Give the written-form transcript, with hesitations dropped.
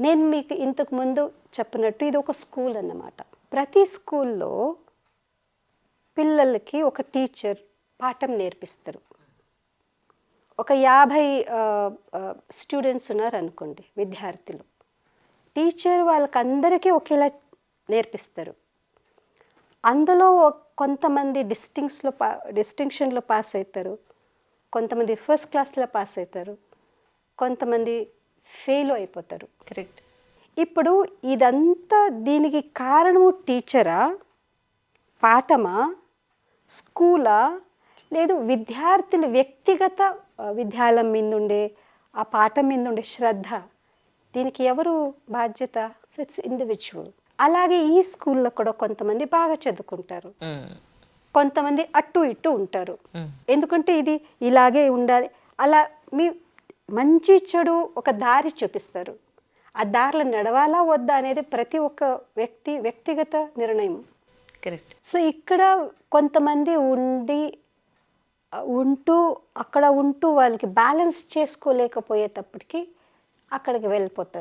నేను మీకు ఇంతకు ముందు చెప్పినట్టు ఇది ఒక స్కూల్ అన్నమాట. ప్రతి స్కూల్లో పిల్లలకి ఒక టీచర్ పాఠం నేర్పిస్తారు. ఒక 50 స్టూడెంట్స్ ఉన్నారనుకోండి, విద్యార్థులు. టీచర్ వాళ్ళకందరికీ ఒకేలా నేర్పిస్తారు. అందులో కొంతమంది డిస్టింక్షన్లో పాస్ అవుతారు, కొంతమంది ఫస్ట్ క్లాస్లో పాస్ అవుతారు, కొంతమంది ఫెయిల్ అయిపోతారు. కరెక్ట్. ఇప్పుడు ఇదంతా దీనికి కారణము టీచరా, పాఠమా, స్కూలా, లేదు విద్యార్థుల వ్యక్తిగత విద్యాలయం మీద ఉండే ఆ పాఠం మీద ఉండే శ్రద్ధ, దీనికి ఎవరు బాధ్యత? So it's individual. అలాగే ఈ స్కూల్లో కూడా కొంతమంది బాగా చదువుకుంటారు, కొంతమంది అటు ఇటు ఉంటారు. ఎందుకంటే ఇది ఇలాగే ఉండాలి, అలా మీ మంచి చెడు ఒక దారి చూపిస్తారు. ఆ దారిలో నడవాలా వద్దా అనేది ప్రతి ఒక్క వ్యక్తిగత నిర్ణయం. కరెక్ట్. సో ఇక్కడ కొంతమంది అక్కడ ఉంటూ వాళ్ళకి బ్యాలెన్స్ చేసుకోలేకపోయేటప్పటికి అక్కడికి వెళ్ళిపోతారు.